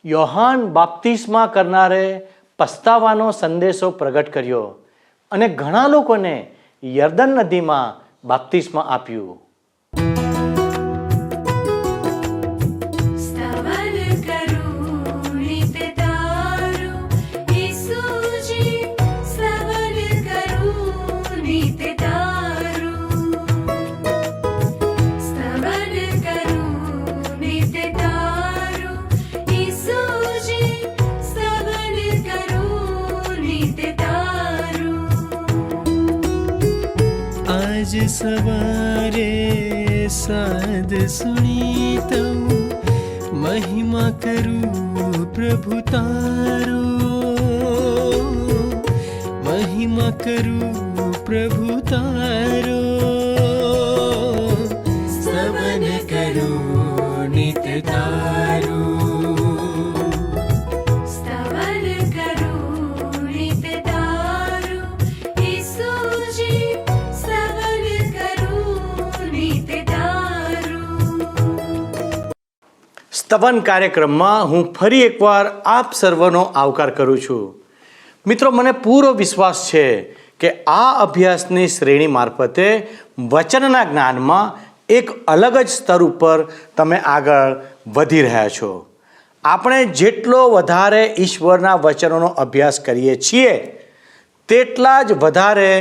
યોહાન બાપ્તિસ્મા કરનારે પસ્તાવાનો સંદેશો પ્રગટ કર્યો અને ઘણા લોકોને યર્દન નદીમાં બાપ્તિસ્મા આપ્યું. आज सवारे साद सुनी तो महिमा करूं प्रभु तारो, महिमा करूं प्रभु तारो, स्तवन करूं नित तारो. સ્તવન કાર્યક્રમમાં હું ફરી એકવાર આપ સર્વનો આવકાર કરું છું. મિત્રો, મને પૂરો વિશ્વાસ છે કે આ અભ્યાસની શ્રેણી મારફતે વચનના જ્ઞાનમાં એક અલગ જ સ્તર ઉપર તમે આગળ વધી રહ્યા છો. આપણે જેટલો વધારે ઈશ્વરના વચનોનો અભ્યાસ કરીએ છીએ તેટલા જ વધારે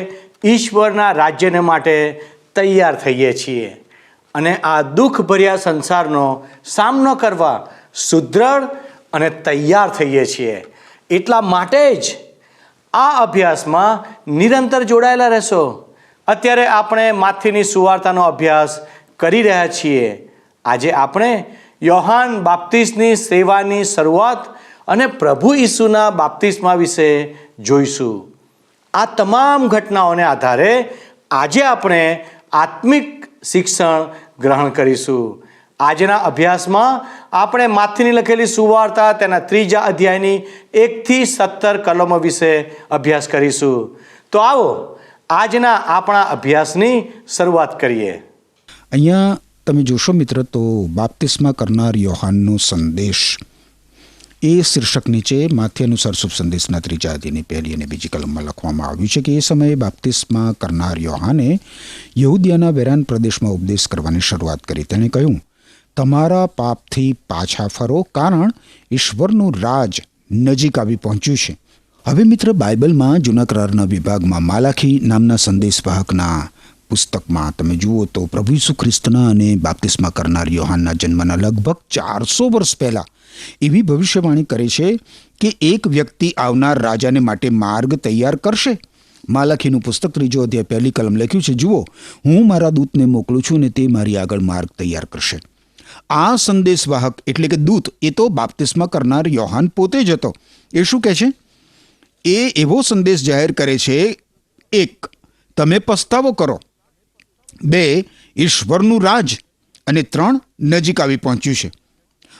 ઈશ્વરના રાજ્યને માટે તૈયાર થઈએ છીએ અને આ દુઃખભર્યા સંસારનો સામનો કરવા સુદૃઢ અને તૈયાર થઈએ છીએ. એટલા માટે જ આ અભ્યાસમાં નિરંતર જોડાયેલા રહેશો. અત્યારે આપણે માથીની સુવાર્તાનો અભ્યાસ કરી રહ્યા છીએ. આજે આપણે યોહાન બાપ્તિસ્તની સેવાની શરૂઆત અને પ્રભુ ઈસુના બાપ્તિસ્મા વિશે જોઈશું. આ તમામ ઘટનાઓને આધારે આજે આપણે આત્મિક શિક્ષણ ગ્રહણ કરીશું. આજના અભ્યાસમાં આપણે માથીની લખેલી સુવાર્તા તેના 3 અધ્યાયની 1 થી 17 કલમો વિશે અભ્યાસ કરીશું. તો આવો આજના આપણા અભ્યાસની શરૂઆત કરીએ. અહીંયા તમે જોશો મિત્ર, તો બાપ્તિસ્મા કરનાર યોહાનનો સંદેશ એ શીર્ષક નીચે માથે અનુસાર શુભ સંદેશના 3 અધ્યાયની 1 અને 2 કલમમાં લખવામાં આવ્યું છે કે એ સમયે બાપ્તિસ્મા કરનાર યોહાને યહૂદિયાના વેરાન પ્રદેશમાં ઉપદેશ કરવાની શરૂઆત કરી. તેણે કહ્યું, તમારા પાપથી પાછા ફરો, કારણ ઈશ્વરનું રાજ નજીક આવી પહોંચ્યું છે. હવે મિત્ર, બાઇબલમાં જૂના કરારના વિભાગમાં માલાખી નામના સંદેશવાહકના પુસ્તકમાં તમે જુઓ તો પ્રભુ ઈસુ ખ્રિસ્તના અને બાપ્તિસ્મા કરનાર યોહાનના જન્મના લગભગ 400 વર્ષ પહેલાં એવી ભવિષ્યવાણી કરે છે કે એક વ્યક્તિ આવનાર રાજાને માટે માર્ગ તૈયાર કરશે. માલાખીનું પુસ્તક 3 અધ્યાય 1 કલમ લખ્યું છે, જુઓ, હું મારા દૂતને મોકલું છું અને તે મારી આગળ માર્ગ તૈયાર કરશે. આ સંદેશવાહક એટલે કે દૂત એ તો બાપ્તિસ્મા કરનાર યોહાન પોતે જ હતો. એ શું કહે છે? એ એવો સંદેશ જાહેર કરે છે, 1, તમે પસ્તાવો કરો, 2, ઈશ્વરનું રાજ, અને 3, નજીક આવી પહોંચ્યું છે.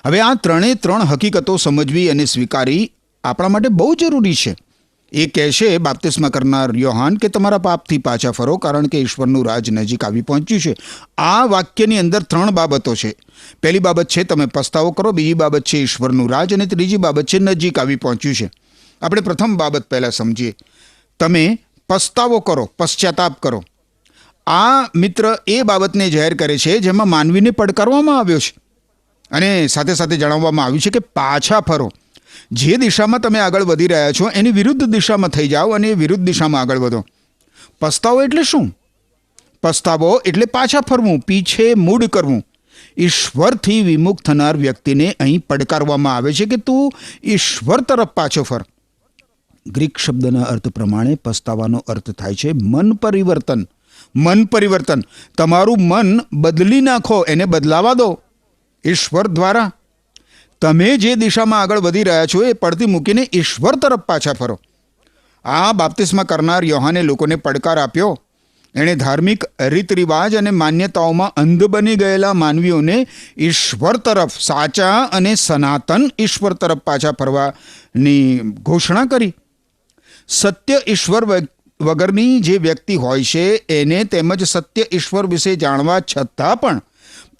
હવે આ 3 હકીકતો સમજવી અને સ્વીકારી આપણા માટે બહુ જરૂરી છે. એ કહે છે બાપ્તિસ્મા કરનાર યોહાન કે તમારા પાપથી પાછા ફરો, કારણ કે ઈશ્વરનું રાજ નજીક આવી પહોંચ્યું છે. આ વાક્યની અંદર 3 બાબતો છે. પહેલી બાબત છે તમે પસ્તાવો કરો, બીજી બાબત છે ઈશ્વરનું રાજ, અને ત્રીજી બાબત છે નજીક આવી પહોંચ્યું છે. આપણે પ્રથમ બાબત પહેલાં સમજીએ. તમે પસ્તાવો કરો, પશ્ચાતાપ કરો. આ મિત્ર એ બાબતને જાહેર કરે છે જેમાં માનવીને પડકારવામાં આવ્યો છે અને સાથે સાથે જણાવવામાં આવ્યું છે કે પાછા ફરો. જે દિશામાં તમે આગળ વધી રહ્યા છો એની વિરુદ્ધ દિશામાં થઈ જાઓ અને વિરુદ્ધ દિશામાં આગળ વધો. પસ્તાવો એટલે શું? પસ્તાવો એટલે પાછા ફરવું, પીછે મૂડ કરવું. ઈશ્વરથી વિમુખ થનાર વ્યક્તિને અહીં પડકારવામાં આવે છે કે તું ઈશ્વર તરફ પાછો ફર. ગ્રીક શબ્દના અર્થ પ્રમાણે પસ્તાવાનો અર્થ થાય છે મન પરિવર્તન. મન પરિવર્તન, તમારું મન બદલી નાખો, એને બદલાવા દો ઈશ્વર દ્વારા. તમે જે દિશામાં આગળ વધી રહ્યા છો એ પડતી મૂકીને ઈશ્વર તરફ પાછા ફરો. આ બાપ્તિસ્મા કરનાર યોહાને લોકોને પડકાર આપ્યો. એણે ધાર્મિક રીત રિવાજ અને માન્યતાઓમાં અંધ બની ગયેલા માનવીઓને ઈશ્વર તરફ, સાચા અને સનાતન ઈશ્વર તરફ પાછા ફરવાની ઘોષણા કરી. સત્ય ઈશ્વર વગરની જે વ્યક્તિ હોય છે એને તેમજ સત્ય ઈશ્વર વિશે જાણવા છતાં પણ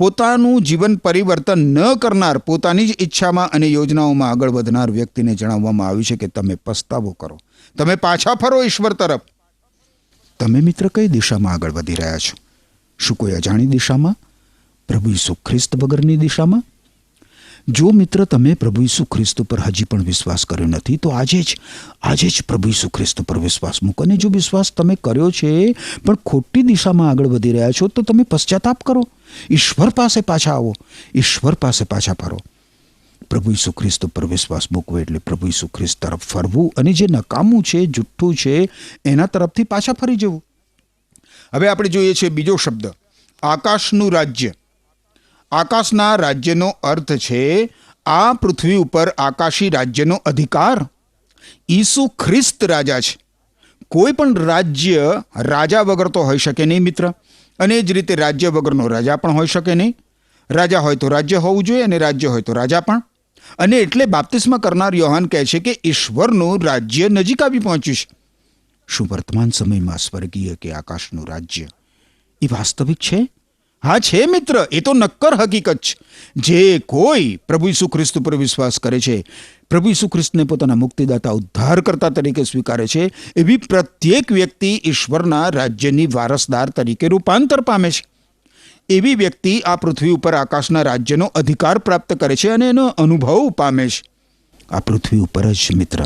પોતાનું જીવન પરિવર્તન ન કરનાર, પોતાની જ ઈચ્છામાં અને યોજનાઓમાં આગળ વધનાર વ્યક્તિને જણાવવામાં આવ્યું છે કે તમે પસ્તાવો કરો, તમે પાછા ફરો ઈશ્વર તરફ. તમે મિત્ર કઈ દિશામાં આગળ વધી રહ્યા છો? શું કોઈ અજાણી દિશામાં? પ્રભુ ઈસુ ખ્રિસ્ત વગરની દિશામાં? જો મિત્ર તમે પ્રભુ ઈસુ ખ્રિસ્ત પર હજી પણ વિશ્વાસ કર્યો નથી તો આજે જ પ્રભુ ઈસુ ખ્રિસ્ત પર વિશ્વાસ મૂકો. અને જો વિશ્વાસ તમે કર્યો છે પણ ખોટી દિશામાં આગળ વધી રહ્યા છો તો તમે પશ્ચાતાપ કરો, ઈશ્વર પાસે પાછા આવો, ઈશ્વર પાસે પાછા ફરો. પ્રભુ ઈસુ ખ્રિસ્ત પર વિશ્વાસ મૂકવો એટલે પ્રભુ ઈસુ ખ્રિસ્ત તરફ ફરવું અને જે નકામું છે, જુઠ્ઠું છે, એના તરફથી પાછા ફરી જવું. હવે આપણે જોઈએ છે બીજો શબ્દ, આકાશનું રાજ્ય. આકાશના રાજ્યનો અર્થ છે આ પૃથ્વી ઉપર આકાશી રાજ્યનો અધિકાર. ઈસુ ખ્રિસ્ત રાજા છે. કોઈ પણ રાજ્ય રાજા વગર તો હોઈ શકે નહીં મિત્ર, અને એ જ રીતે રાજ્ય વગરનો રાજા પણ હોઈ શકે નહીં. રાજા હોય તો રાજ્ય હોવું જોઈએ અને રાજ્ય હોય તો રાજા પણ. અને એટલે બાપ્તિસ્મા કરનાર યોહાન કહે છે કે ઈશ્વરનું રાજ્ય નજીક આવી પહોંચ્યું છે. શું વર્તમાન સમયમાં સ્વર્ગીય કે આકાશનું રાજ્ય એ વાસ્તવિક છે? હા છે મિત્ર, એ તો નક્કર હકીકત છે. જે કોઈ પ્રભુ ઈસુ ખ્રિસ્ત પર વિશ્વાસ કરે છે, પ્રભુ ઈસુ ખ્રિસ્તને પોતાના મુક્તિદાતા ઉદ્ધારકર્તા તરીકે સ્વીકારે છે, એવી પ્રત્યેક વ્યક્તિ ઈશ્વરના રાજ્યની વારસદાર તરીકે રૂપાંતર પામે છે. એવી વ્યક્તિ આ પૃથ્વી ઉપર આકાશના રાજ્યનો અધિકાર પ્રાપ્ત કરે છે અને એનો અનુભવ પામે છે. આ પૃથ્વી ઉપર જ મિત્ર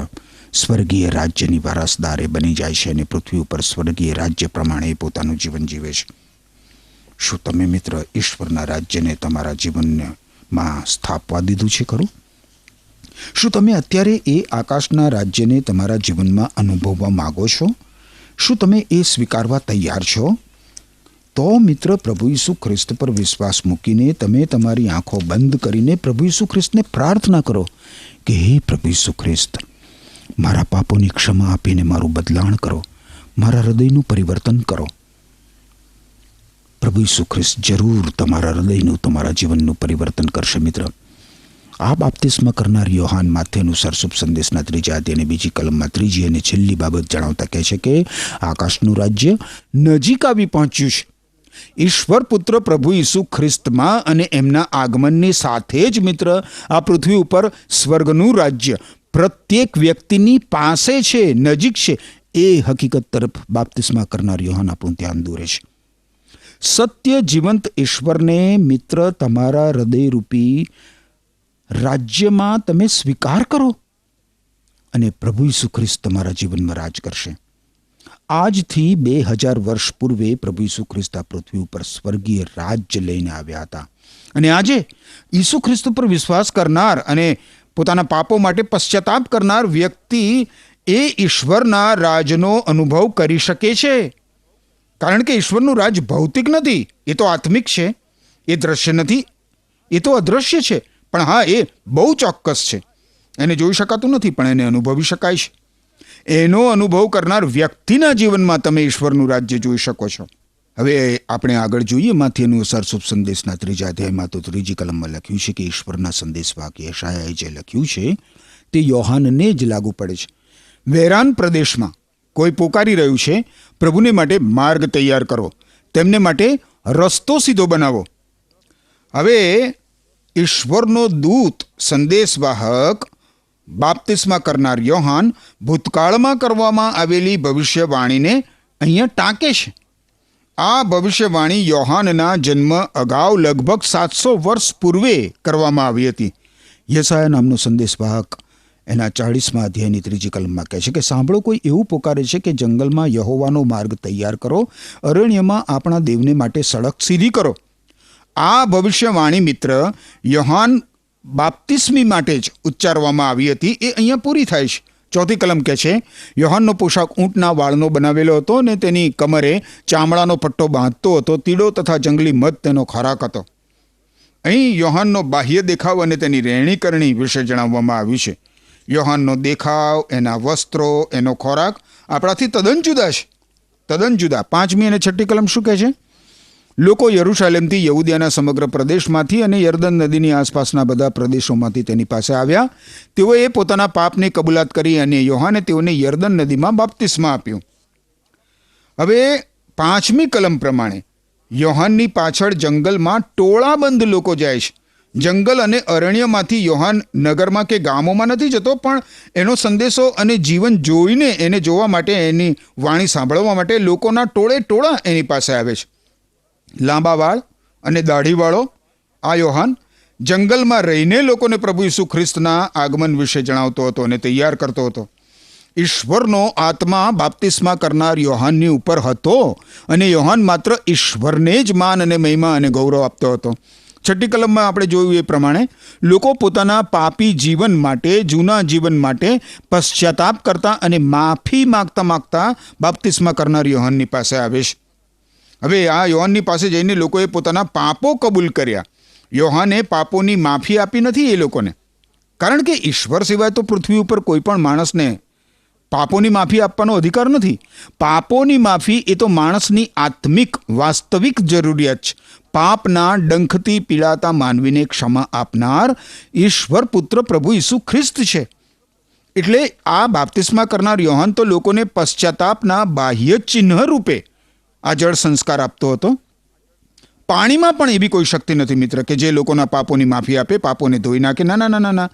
સ્વર્ગીય રાજ્યની વારસદાર એ બની જાય છે અને પૃથ્વી ઉપર સ્વર્ગીય રાજ્ય પ્રમાણે એ પોતાનું જીવન જીવે છે. શું તમે મિત્ર ઈશ્વરના રાજ્યને તમારા જીવનમાં સ્થાપવા દીધું છે ખરું? શું તમે અત્યારે એ આકાશના રાજ્યને તમારા જીવનમાં અનુભવવા માગો છો? શું તમે એ સ્વીકારવા તૈયાર છો? તો મિત્ર પ્રભુ ઈસુ ખ્રિસ્ત પર વિશ્વાસ મૂકીને તમે તમારી આંખો બંધ કરીને પ્રભુ ઈસુ ખ્રિસ્તને પ્રાર્થના કરો કે હે પ્રભુ ઈસુ ખ્રિસ્ત, મારા પાપોની ક્ષમા આપીને મારું બદલાણ કરો, મારા હૃદયનું પરિવર્તન કરો. પ્રભુ ઈસુ ખ્રિસ્ત જરૂર તમારા હૃદયનું, તમારા જીવનનું પરિવર્તન કરશે મિત્ર. આ બાપ્તિસ્મા કરનાર યોહાન માથે અનુસાર શુભ સંદેશના 3 અધ્યાયની 2 કલમમાં 3જી અને છેલ્લી બાબત જણાવતા કહે છે કે આકાશનું રાજ્ય નજીક આવી પહોંચ્યું છે. ઈશ્વર પુત્ર પ્રભુ ઈસુ ખ્રિસ્તમાં અને એમના આગમનની સાથે જ મિત્ર આ પૃથ્વી ઉપર સ્વર્ગનું રાજ્ય પ્રત્યેક વ્યક્તિની પાસે છે, નજીક છે. એ હકીકત તરફ બાપ્તિસ્મા કરનાર યોહાન આપણું ધ્યાન દોરે છે. સત્ય જીવંત ઈશ્વરને મિત્ર તમારા હૃદયરૂપી રાજ્યમાં તમે સ્વીકાર કરો અને પ્રભુ ઈસુ ખ્રિસ્ત તમારા જીવનમાં રાજ કરશે. આજથી 2000 વર્ષ પૂર્વે પ્રભુ ઈસુ ખ્રિસ્ત આ પૃથ્વી ઉપર સ્વર્ગીય રાજ્ય લઈને આવ્યા હતા. અને આજે ઈસુ ખ્રિસ્ત પર વિશ્વાસ કરનાર અને પોતાના પાપો માટે પશ્ચાતાપ કરનાર વ્યક્તિ એ ઈશ્વરના રાજનો અનુભવ કરી શકે છે. કારણ કે ઈશ્વરનું રાજ ભૌતિક નથી, એ તો આત્મિક છે. એ દ્રશ્ય નથી, એ તો અદ્રશ્ય છે. પણ હા, એ બહુ ચોક્કસ છે. એને જોઈ શકાતું નથી પણ એને અનુભવી શકાય છે. એનો અનુભવ કરનાર વ્યક્તિના જીવનમાં તમે ઈશ્વરનું રાજ્ય જોઈ શકો છો. હવે આપણે આગળ જોઈએ. માથી અનુસાર શુભ સંદેશના 3 અધ્યાયમાં તો 3જી કલમમાં લખ્યું છે કે ઈશ્વરના સંદેશવાહક યશાયાએ જે લખ્યું છે તે યોહાનને જ લાગુ પડે છે. વેરાન પ્રદેશમાં કોઈ પોકારી રહ્યું છે, પ્રભુને માટે માર્ગ તૈયાર કરો, તેમને માટે રસ્તો સીધો બનાવો. હવે ઈશ્વરનો દૂત, સંદેશવાહક બાપ્તિસ્મા કરનાર યોહાન ભૂતકાળમાં કરવામાં આવેલી ભવિષ્યવાણીને અહીંયા ટાંકે છે. આ ભવિષ્યવાણી યોહાનના જન્મ અગાઉ લગભગ 700 વર્ષ પૂર્વે કરવામાં આવી હતી. યશાયા નામનો સંદેશવાહક એના 40મા અધ્યાયની 3જી કલમમાં કહે છે કે સાંભળો, કોઈ એવું પોકારે છે કે જંગલમાં યહોવાનો માર્ગ તૈયાર કરો, અરણ્યમાં આપણા દેવને માટે સડક સીધી કરો. આ ભવિષ્યવાણી મિત્ર યોહાન બાપ્તિસ્મી માટે જ ઉચ્ચારવામાં આવી હતી. એ અહીંયા પૂરી થાય છે. 4થી કલમ કહે છે, યોહાનનો પોશાક ઊંટના વાળનો બનાવેલો હતો અને તેની કમરે ચામડાનો પટ્ટો બાંધતો હતો. તીડો તથા જંગલી મધ તેનો ખોરાક હતો. અહીં યોહાનનો બાહ્ય દેખાવ અને તેની રહેણીકરણી વિશે જણાવવામાં આવ્યું છે. યોહાનનો દેખાવ, એના વસ્ત્રો, એનો ખોરાક આપણાથી તદ્દન જુદા છે, તદ્દન જુદા. 5મી અને 6ઠ્ઠી કલમ શું કહે છે? લોકો યરૂશાલેમથી, યહૂદિયાના સમગ્ર પ્રદેશમાંથી અને યર્દન નદીની આસપાસના બધા પ્રદેશોમાંથી તેની પાસે આવ્યા. તેઓએ પોતાના પાપની કબૂલાત કરી અને યોહાને તેઓને યર્દન નદીમાં બાપ્તિસ્મા આપ્યું. હવે 5મી કલમ પ્રમાણે યોહાનની પાછળ જંગલમાં ટોળાબંધ લોકો જાય છે. જંગલ અને અરણ્યમાંથી યોહાન નગરમાં કે ગામોમાં નથી જતો, પણ એનો સંદેશો અને જીવન જોઈને એને જોવા માટે, એની વાણી સાંભળવા માટે લોકોના ટોળે ટોળા એની પાસે આવે છે. લાંબા વાળ અને દાઢીવાળો આ યોહાન જંગલમાં રહીને લોકોને પ્રભુ ઈસુ ખ્રિસ્તના આગમન વિશે જણાવતો હતો અને તૈયાર કરતો હતો. ઈશ્વરનો આત્મા બાપ્તિસ્મા કરનાર યોહાનની ઉપર હતો અને યોહાન માત્ર ઈશ્વરને જ માન અને મહિમા અને ગૌરવ આપતો હતો. 6ઠ્ઠી કલમમાં આપણે જોયું એ પ્રમાણે લોકો પોતાના પાપી જીવન માટે, જૂના જીવન માટે પશ્ચાતાપ કરતા અને માફી માગતા બાપ્તિસ્મા કરનાર યોહાનની પાસે આવે છે. હવે આ યોહાનની પાસે જઈને લોકોએ પોતાના પાપો કબૂલ કર્યા. યોહાને પાપોની માફી આપી નથી એ લોકોને, કારણ કે ઈશ્વર સિવાય તો પૃથ્વી ઉપર કોઈ પણ માણસને પાપોની માફી આપવાનો અધિકાર નથી. પાપોની માફી એ તો માણસની આત્મિક વાસ્તવિક જરૂરિયાત છે. પાપના ડંખથી પીડાતા માનવીને ક્ષમા આપનાર ઈશ્વર પુત્ર પ્રભુ ઈસુ ખ્રિસ્ત છે. એટલે આ બાપ્તિસ્મા કરનાર યોહાન તો લોકોને પશ્ચાતાપના બાહ્ય ચિહ્ન રૂપે આ જળ સંસ્કાર આપતો હતો. પાણીમાં પણ એવી કોઈ શક્તિ નથી મિત્ર કે જે લોકોના પાપોની માફી આપે, પાપોને ધોઈ નાખે. ના ના ના ના ના.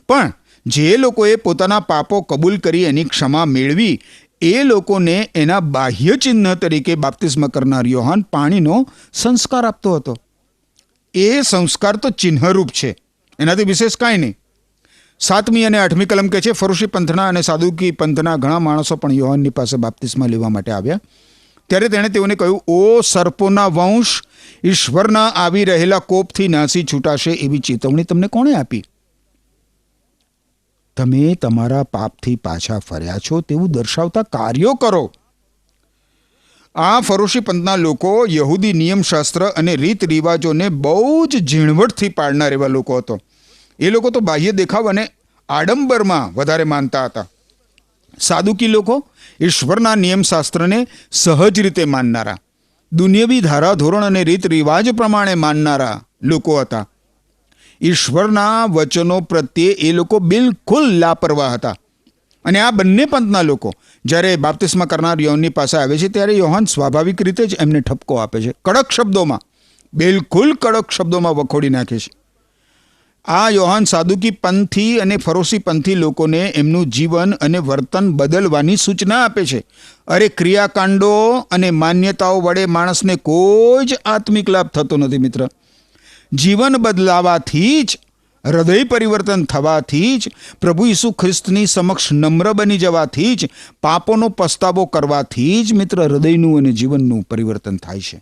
પણ જે લોકોએ પોતાના પાપો કબૂલ કરી એની ક્ષમા મેળવી, એ લોકોને એના બાહ્ય ચિહ્ન તરીકે બાપ્તિસ્મા કરનાર યોહાન પાણીનો સંસ્કાર આપતો હતો. એ સંસ્કાર તો ચિહ્નરૂપ છે, એનાથી વિશેષ કાંઈ નહીં. 7મી અને 8મી કલમ કહે છે, ફરોશી પંથના અને સાદુકી પંથના ઘણા માણસો પણ યોહાનની પાસે બાપ્તિસ્મા લેવા માટે આવ્યા. ત્યારે તેણે તેઓને કહ્યું, ઓ સર્પોના વંશ, ઈશ્વરના આવી રહેલા કોપથી નાસી છૂટાશે એવી ચેતવણી તમને કોણે આપી? તમે તમારા પાપથી પાછા ફર્યા છો તેવું દર્શાવતા કાર્યો કરો. આ ફરોશી પંથના લોકો યહૂદી નિયમશાસ્ત્ર અને રીત રિવાજોને બહુ જ ઝીણવટથી પાળનાર એવા લોકો હતો. એ લોકો તો બાહ્ય દેખાવ અને આડંબરમાં વધારે માનતા હતા. સાદુકી લોકો ઈશ્વરના નિયમશાસ્ત્રને સહજ રીતે માનનારા, દુનિયાવી ધારાધોરણ અને રીત રિવાજ પ્રમાણે માનનારા લોકો હતા. ઈશ્વરના વચનો પ્રત્યે એ લોકો બિલકુલ લાપરવાહ હતા. અને આ બંને પંથના લોકો જ્યારે બાપ્તિસ્મા કરનાર યોહાનની પાસે આવે છે ત્યારે યોહાન સ્વાભાવિક રીતે જ એમને ઠપકો આપે છે. કડક શબ્દોમાં, બિલકુલ કડક શબ્દોમાં વખોડી નાખે છે. આ યોહાન સાદુકી પંથી અને ફરોશી પંથી લોકોને એમનું જીવન અને વર્તન બદલવાની સૂચના આપે છે. અરે ક્રિયાકાંડો અને માન્યતાઓ વડે માણસને કોઈ જ આત્મિક લાભ થતો નથી મિત્ર. જીવન બદલાવાથી જ, હૃદય પરિવર્તન થવાથી જ, પ્રભુ ઈસુ ખ્રિસ્તની સમક્ષ નમ્ર બની જવાથી જ, પાપોનો પસ્તાવો કરવાથી જ મિત્ર હૃદયનું અને જીવનનું પરિવર્તન થાય છે.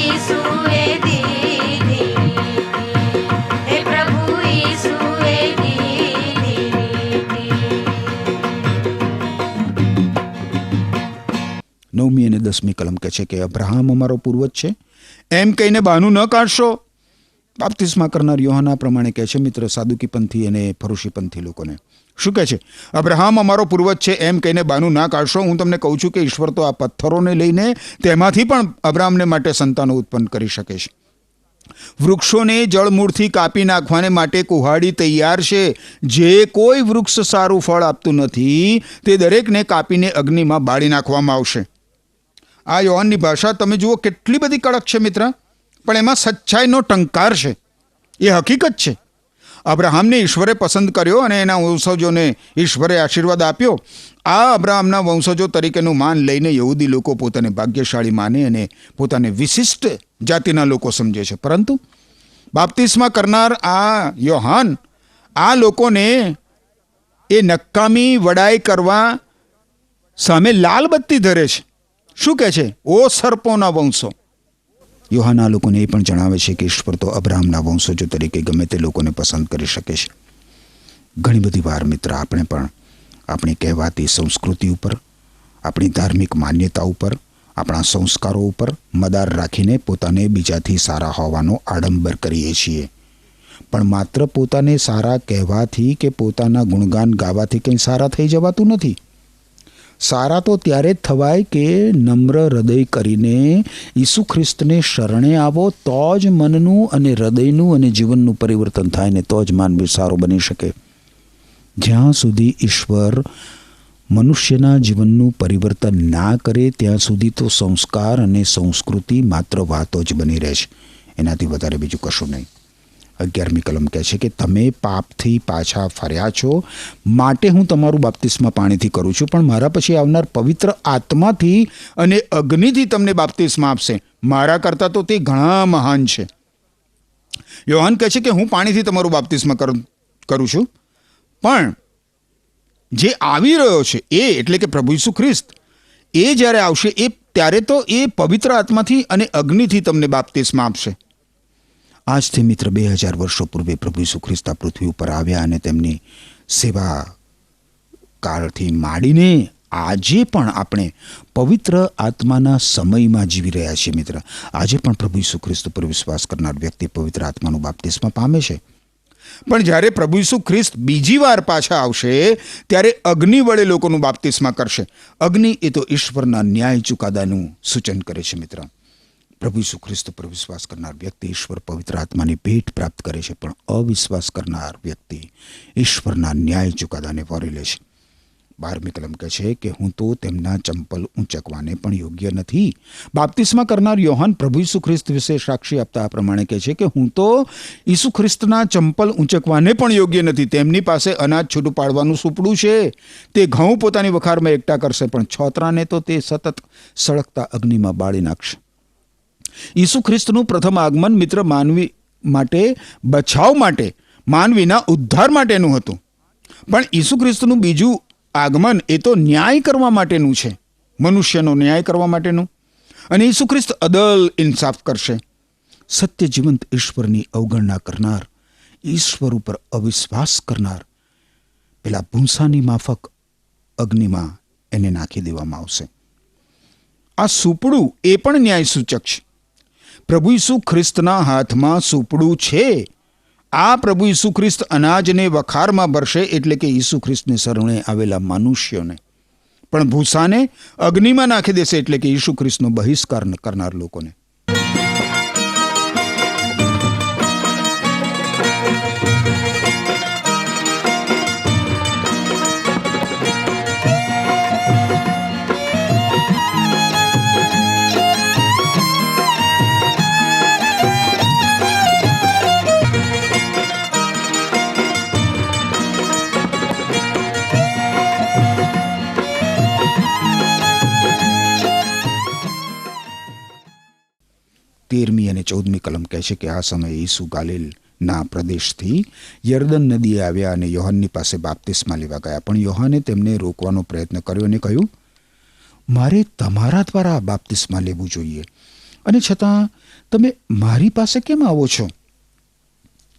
ઈસુએ દીધી હે પ્રભુ ઈસુએ દીધી 9મી અને 10મી કલમ કહે છે કે અબ્રાહમ અમારો પૂર્વજ છે એમ કહીને બહાનું ન કાઢશો. બાપ્તિસ્મા કરનાર યોહાના પ્રમાણે કહે છે મિત્ર સાદુકી પંથી અને ફરોશી પંથી લોકોને. શું કહે છે? અબ્રાહમ અમારો પૂર્વજ છે એમ કહીને બાનું ના કાઢશો. હું તમને કહું છું કે ઈશ્વર તો આ પથ્થરોને લઈને તેમાંથી પણ અબ્રાહમને માટે સંતાનો ઉત્પન્ન કરી શકે છે. વૃક્ષોને જળમૂળથી કાપી નાખવાને માટે કુહાડી તૈયાર છે. જે કોઈ વૃક્ષ સારું ફળ આપતું નથી તે દરેકને કાપીને અગ્નિમાં બાળી નાખવામાં આવશે. આ યોહાનની ભાષા તમે જુઓ કેટલી બધી કડક છે મિત્ર, પણ એમાં સચ્ચાઈનો ટંકાર છે. એ હકીકત છે. અબ્રાહમને ઈશ્વરે પસંદ કર્યો અને એના વંશજોને ઈશ્વરે આશીર્વાદ આપ્યો. આ અબ્રાહમના વંશજો તરીકેનું માન લઈને યહૂદી લોકો પોતાને ભાગ્યશાળી માને અને પોતાને વિશિષ્ટ જાતિના લોકો સમજે છે. પરંતુ બાપ્તિસ્મા કરનાર આ યોહાન આ લોકોને એ નકામી વડાઈ કરવા સામે લાલ બત્તી ધરે છે. શું કહે છે? ઓ સર્પોના વંશો. યોહાના લોકોને એ પણ જણાવે છે કે ઈશ્વર તો અબ્રાહમના વંશજો તરીકે ગમે તે લોકોને પસંદ કરી શકે છે. ઘણી બધી વાર મિત્ર આપણે પણ આપણી કહેવાતી સંસ્કૃતિ ઉપર, આપણી ધાર્મિક માન્યતા ઉપર, આપણા સંસ્કારો ઉપર મદાર રાખીને પોતાને બીજાથી સારા હોવાનો આડંબર કરીએ છીએ. પણ માત્ર પોતાને સારા કહેવાથી કે પોતાના ગુણગાન ગાવાથી કંઈ સારા થઈ જવાતું નથી. સારા તો ત્યારે જ થવાય કે નમ્ર હૃદય કરીને ઈસુ ખ્રિસ્તને શરણે આવો, તો જ મનનું અને હૃદયનું અને જીવનનું પરિવર્તન થાય ને તો જ માનવી સારો બની શકે. જ્યાં સુધી ઈશ્વર મનુષ્યના જીવનનું પરિવર્તન ના કરે ત્યાં સુધી તો સંસ્કાર અને સંસ્કૃતિ માત્ર વાતો જ બની રહેશે, એનાથી વધારે બીજું કશું નહીં. 11મી કલમ કહે છે કે તમે પાપથી પાછા ફર્યા છો માટે હું તમારું બાપ્તિસ્મા પાણીથી કરું છું, પણ મારા પછી આવનાર પવિત્ર આત્માથી અને અગ્નિથી તમને બાપ્તિસ્મા આપશે. મારા કરતાં તો તે ઘણા મહાન છે. યોહાન કહે છે કે હું પાણીથી તમારું બાપ્તિસ્મા કરું છું, પણ જે આવી રહ્યો છે એ એટલે કે પ્રભુ ઈસુ ખ્રિસ્ત એ જ્યારે આવશે ત્યારે તો એ પવિત્ર આત્માથી અને અગ્નિથી તમને બાપ્તિસ્મા આપશે. આજથી મિત્ર 2000 વર્ષો પૂર્વે પ્રભુ ઈસુ ખ્રિસ્ત આ પૃથ્વી ઉપર આવ્યા અને તેમની સેવા કાળથી માંડીને આજે પણ આપણે પવિત્ર આત્માના સમયમાં જીવી રહ્યા છીએ. મિત્ર આજે પણ પ્રભુ ઈસુ ખ્રિસ્ત પર વિશ્વાસ કરનાર વ્યક્તિ પવિત્ર આત્માનું બાપ્તિસ્મા પામે છે. પણ જ્યારે પ્રભુ ઈસુ ખ્રિસ્ત બીજી વાર પાછા આવશે ત્યારે અગ્નિ વડે લોકોનું બાપ્તિસ્મા કરશે. અગ્નિ એ તો ઈશ્વરના ન્યાય ચુકાદાનું સૂચન કરે છે. મિત્ર પ્રભુ ઈસુ ખ્રિસ્ત પર વિશ્વાસ કરનાર વ્યક્તિ ઈશ્વર પવિત્ર આત્માની ભેટ પ્રાપ્ત કરે છે, પણ અવિશ્વાસ કરનાર વ્યક્તિ ઈશ્વરના ન્યાય ચુકાદાને વરી લે છે. 12મી કલમ કહે છે કે હું તો તેમના ચંપલ ઊંચકવાને પણ યોગ્ય નથી. બાપ્તિસ્મા કરનાર યોહાન પ્રભુ ઈસુ ખ્રિસ્ત વિશે સાક્ષી આપતા આ પ્રમાણે કહે છે કે હું તો ઈસુ ખ્રિસ્તના ચંપલ ઊંચકવાને પણ યોગ્ય નથી. તેમની પાસે અનાજ છૂટું પાડવાનું સુપડું છે, તે ઘઉં પોતાની વખારમાં એકઠા કરશે, પણ છોતરાને તો તે સતત સળગતા અગ્નિમાં બાળી નાખશે. ઈસુ ખ્રિસ્તનું પ્રથમ આગમન મિત્ર માનવી માટે બચાવ માટે, માનવીના ઉદ્ધાર માટેનું હતું, પણ ઈસુ ખ્રિસ્તનું બીજું આગમન એ તો ન્યાય કરવા માટેનું છે, મનુષ્યનો ન્યાય કરવા માટેનું. અને ઈસુ ખ્રિસ્ત અદલ ઇન્સાફ કરશે. સત્ય જીવંત ઈશ્વરની અવગણના કરનાર, ઈશ્વર ઉપર અવિશ્વાસ કરનાર પેલા ભૂંસાની માફક અગ્નિમાં એને નાખી દેવામાં આવશે. આ સુપડું એ પણ ન્યાય સૂચક છે. પ્રભુ ઈસુ ખ્રિસ્તના હાથમાં સુપડું છે. આ પ્રભુ ઈસુ ખ્રિસ્ત અનાજને વખારમાં ભરશે, એટલે કે ઈસુ ખ્રિસ્તને શરણે આવેલા મનુષ્યોને, પણ ભૂસાને અગ્નિમાં નાખી દેશે, એટલે કે ઈસુ ખ્રિસ્તનો બહિષ્કાર કરનાર લોકોને. તેરમી અને 14મી કલમ કહે છે કે આ સમયે ઈસુ ગાલિલના પ્રદેશથી યર્દન નદીએ આવ્યા અને યોહાનની પાસે બાપ્તિસ્મા લેવા ગયા. પણ યોહાને તેમને રોકવાનો પ્રયત્ન કર્યો અને કહ્યું, મારે તમારા દ્વારા બાપ્તિસ્મા લેવું જોઈએ, અને છતાં તમે મારી પાસે કેમ આવો છો?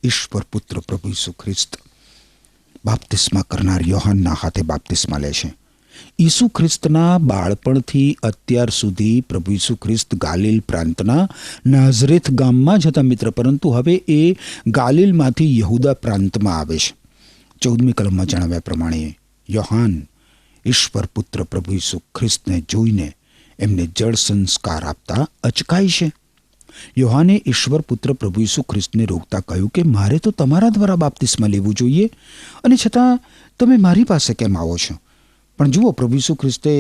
ઈશ્વર પુત્ર પ્રભુ ઈસુ ખ્રિસ્ત બાપ્તિસ્મા કરનાર યોહાનના હાથે બાપ્તિસ્મા લે છે. ઈસુ ખ્રિસ્તના બાળપણથી અત્યાર સુધી પ્રભુ ઈસુ ખ્રિસ્ત ગાલિલ પ્રાંતના નાઝરેથ ગામમાં જ હતા મિત્ર, પરંતુ હવે એ ગાલિલમાંથી યહુદા પ્રાંતમાં આવે છે. 14મી કલમમાં જણાવ્યા પ્રમાણે યોહાન ઈશ્વર પુત્ર પ્રભુ ઈસુ ખ્રિસ્તને જોઈને એમને જળ સંસ્કાર આપતા અચકાય છે. યોહાને ઈશ્વર પુત્ર પ્રભુ ઈસુ ખ્રિસ્તને રોકતા કહ્યું કે મારે તો તમારા દ્વારા બાપ્તિસ્મા લેવું જોઈએ, અને છતાં તમે મારી પાસે કેમ આવો છો? પણ જુઓ, પ્રભુ ઈસુ ખ્રિસ્તે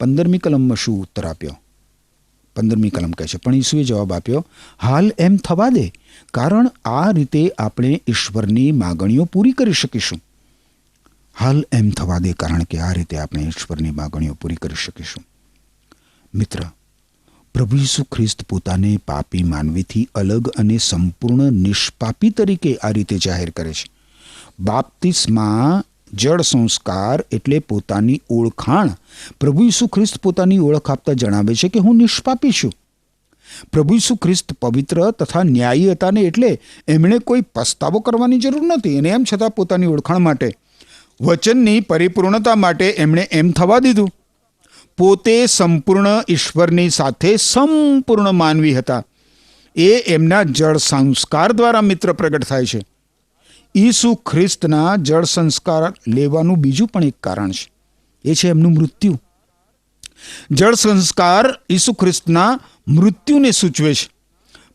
15મી કલમમાં શું ઉત્તર આપ્યો? 15મી કલમ કહે છે, પણ ઈસુએ જવાબ આપ્યો, હાલ એમ થવા દે, કારણ આ રીતે આપણે ઈશ્વરની માગણીઓ પૂરી કરી શકીશું. હાલ એમ થવા દે, કારણ કે આ રીતે આપણે ઈશ્વરની માગણીઓ પૂરી કરી શકીશું. મિત્ર, પ્રભુ ઈસુ ખ્રિસ્ત પોતાને પાપી માનવીથી અલગ અને સંપૂર્ણ નિષ્પાપી તરીકે આ રીતે જાહેર કરે છે. બાપ્તિસ્મા જળ સંસ્કાર એટલે પોતાની ઓળખાણ. પ્રભુ ઈસુ ખ્રિસ્ત પોતાની ઓળખ આપતા જણાવે છે કે હું નિષ્પાપી છું. પ્રભુ ઈસુ ખ્રિસ્ત પવિત્ર તથા ન્યાયી હતા ને એટલે એમણે કોઈ પસ્તાવો કરવાની જરૂર નહોતી, અને એમ છતાં પોતાની ઓળખાણ માટે, વચનની પરિપૂર્ણતા માટે એમણે એમ થવા દીધું. પોતે સંપૂર્ણ ઈશ્વરની સાથે સંપૂર્ણ માનવી હતા. એ એમના જળ સંસ્કાર દ્વારા મિત્ર પ્રગટ થાય છે. ઈસુ ખ્રિસ્તના જળ સંસ્કાર લેવાનું બીજું પણ એક કારણ છે, એ છે એમનું મૃત્યુ. જળ સંસ્કાર ઈસુ ખ્રિસ્તના મૃત્યુને સૂચવે છે.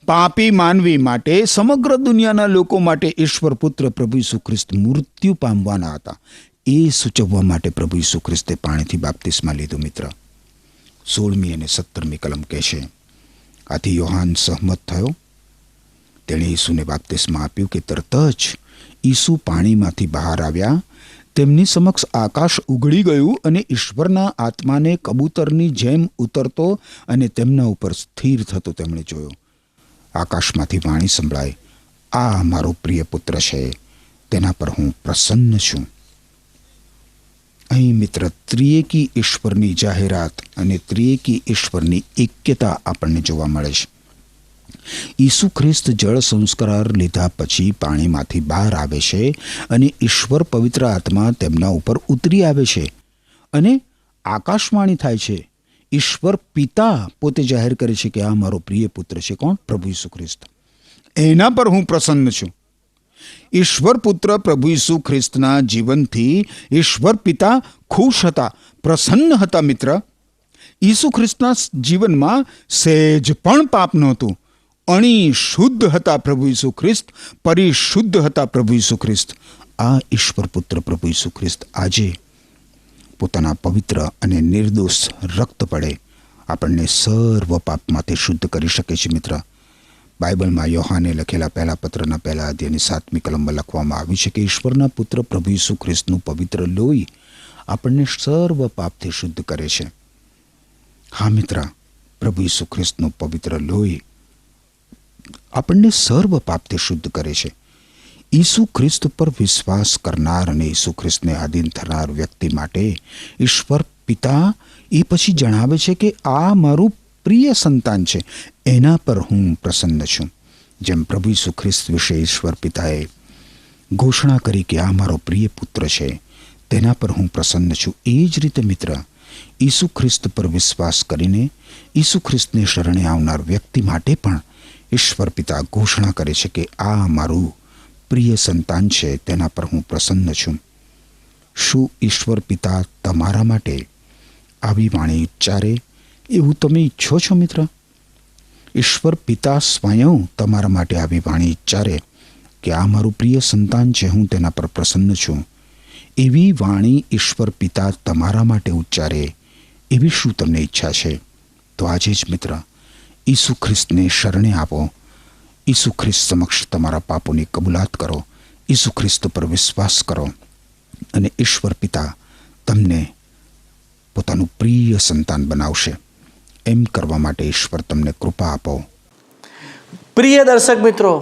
પાપી માનવી માટે, સમગ્ર દુનિયાના લોકો માટે ઈશ્વર પુત્ર પ્રભુ ઈસુ ખ્રિસ્ત મૃત્યુ પામવાના હતા. એ સૂચવવા માટે પ્રભુ ઈસુ ખ્રિસ્તે પાણીથી બાપ્તિસ્મા લીધું. મિત્ર, 16મી અને 17મી કલમ કહે છે, આથી યોહાન સહમત થયો. તેણે ઈસુને બાપ્તિસ્મા આપ્યું કે તરત જ ઈસુ પાણીમાંથી બહાર આવ્યા. તેમની સમક્ષ આકાશ ઉઘડી ગયું, અને ઈશ્વરના આત્માને કબૂતરની જેમ ઉતરતો અને તેમના ઉપર સ્થિર થતો તેમણે જોયો. આકાશમાંથી વાણી સંભળાય, આ મારો પ્રિય પુત્ર છે, તેના પર હું પ્રસન્ન છું. અહીં મિત્ર, ત્રિએકી ઈશ્વરની જાહેરાત અને ત્રિએકી ઈશ્વરની એક્યતા આપણને જોવા મળે છે. ઈસુ ખ્રિસ્ત જળ સંસ્કાર લીધા પછી પાણીમાંથી બહાર આવે છે, અને ઈશ્વર પવિત્ર આત્મા તેમના ઉપર ઉતરી આવે છે, અને આકાશવાણી થાય છે. ઈશ્વર પિતા પોતે જાહેર કરે છે કે આ મારો પ્રિય પુત્ર છે. કોણ? પ્રભુ ઈસુ ખ્રિસ્ત. એના પર હું પ્રસન્ન છું. ઈશ્વર પુત્ર પ્રભુ ઈસુ ખ્રિસ્તના જીવનથી ઈશ્વર પિતા ખુશ હતા, પ્રસન્ન હતા. મિત્ર, ઈસુ ખ્રિસ્તના જીવનમાં સહેજ પણ પાપ નહોતું. અણી શુદ્ધ હતા પ્રભુ ઈસુ ખ્રિસ્ત, પરિશુદ્ધ હતા પ્રભુ ઈસુ ખ્રિસ્ત. આ ઈશ્વર પુત્ર પ્રભુ ઈસુ ખ્રિસ્ત આજે પોતાના પવિત્ર અને નિર્દોષ રક્ત વડે આપણને સર્વ પાપમાંથી શુદ્ધ કરી શકે છે. મિત્ર, બાઇબલમાં યોહાને લખેલા પહેલા પત્રના પહેલા અધ્યાયની 7મી કલમમાં લખવામાં આવ્યું છે કે ઈશ્વરના પુત્ર પ્રભુ ઈસુ ખ્રિસ્તનું પવિત્ર લોહી આપણને સર્વ પાપથી શુદ્ધ કરે છે. હા મિત્ર, પ્રભુ ઈસુ ખ્રિસ્તનું પવિત્ર લોહી આપણને સર્વ પાપથી શુદ્ધ કરે છે. ઈસુ ખ્રિસ્ત પર વિશ્વાસ કરનાર અને ઈસુ ખ્રિસ્તને આધીન થનાર વ્યક્તિ માટે ઈશ્વર પિતા એ પછી જણાવે છે કે આ મારું પ્રિય સંતાન છે, એના પર હું પ્રસન્ન છું. જેમ પ્રભુ ઈસુ ખ્રિસ્ત વિશે ઈશ્વર પિતાએ ઘોષણા કરી કે આ મારો પ્રિય પુત્ર છે, તેના પર હું પ્રસન્ન છું, એ જ રીતે મિત્ર, ઈસુ ખ્રિસ્ત પર વિશ્વાસ કરીને ઈસુ ખ્રિસ્તને શરણે આવનાર વ્યક્તિ માટે પણ ઈશ્વર પિતા ઘોષણા કરે છે કે આ મારું પ્રિય સંતાન છે, તેના પર હું પ્રસન્ન છું. શું ઈશ્વર પિતા તમારા માટે આવી વાણી ઉચ્ચારે એવું તમે ઈચ્છો છો? મિત્ર, ઈશ્વર પિતા સ્વયં તમારા માટે આવી વાણી ઉચ્ચારે કે આ મારું પ્રિય સંતાન છે, હું તેના પર પ્રસન્ન છું. એવી વાણી ઈશ્વર પિતા તમારા માટે ઉચ્ચારે એવી શું તમને ઈચ્છા છે? તો આજે જ મિત્ર, ઈસુ ખ્રિસ્તને શરણે આવો. ઈસુ ખ્રિસ્ત સમક્ષ તમારા પાપોની કબૂલાત કરો. ઈસુ ખ્રિસ્ત પર વિશ્વાસ કરો, અને ઈશ્વર પિતા તમને પોતાનું પ્રિય સંતાન બનાવશે. એમ કરવા માટે ઈશ્વર તમને કૃપા આપો. પ્રિય દર્શક મિત્રો,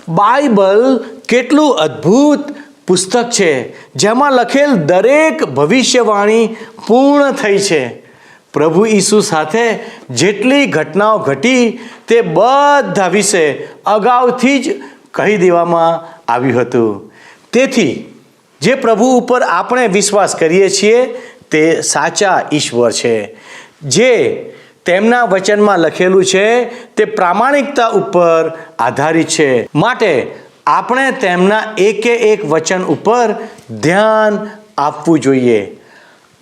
બાઇબલ કેટલું અદ્ભુત પુસ્તક છે, જેમાં લખેલ દરેક ભવિષ્યવાણી પૂર્ણ થઈ છે. પ્રભુ ઈસુ સાથે જેટલી ઘટનાઓ ઘટી તે બધા વિશે અગાઉથી જ કહી દેવામાં આવ્યું હતું. તેથી જે પ્રભુ ઉપર આપણે વિશ્વાસ કરીએ છીએ તે સાચા ઈશ્વર છે. જે તેમના વચનમાં લખેલું છે તે પ્રામાણિકતા ઉપર આધારિત છે. માટે આપણે તેમના એકે એક વચન ઉપર ધ્યાન આપવું જોઈએ.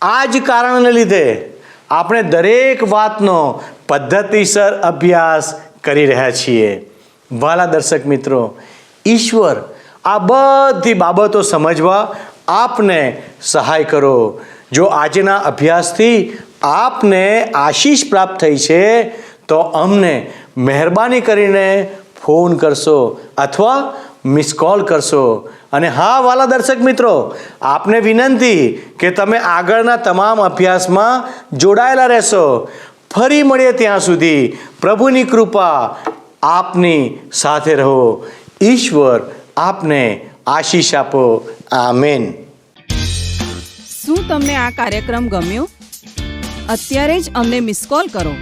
આ જ કારણને લીધે આપણે દરેક વાતનો પદ્ધતિસર અભ્યાસ કરી રહ્યા છીએ. વાલા દર્શક મિત્રો, ઈશ્વર આ બધી બાબતો સમજવા આપને સહાય કરો. જો આજના અભ્યાસથી આપને આશીષ પ્રાપ્ત થઈ છે તો અમને મહેરબાની કરીને ફોન કરશો અથવા મિસ કોલ કરશો. અને હા વાલા દર્શક મિત્રો, આપને વિનંતી કે તમે આગળના તમામ અભ્યાસમાં જોડાયેલા રહેશો. ફરી મળીએ ત્યાં સુધી પ્રભુની કૃપા આપની સાથે રહો. ઈશ્વર આપને આશીષ આપો. આમેન. શું તમને આ કાર્યક્રમ ગમ્યો? અત્યારે જ અમને મિસ કોલ કરો.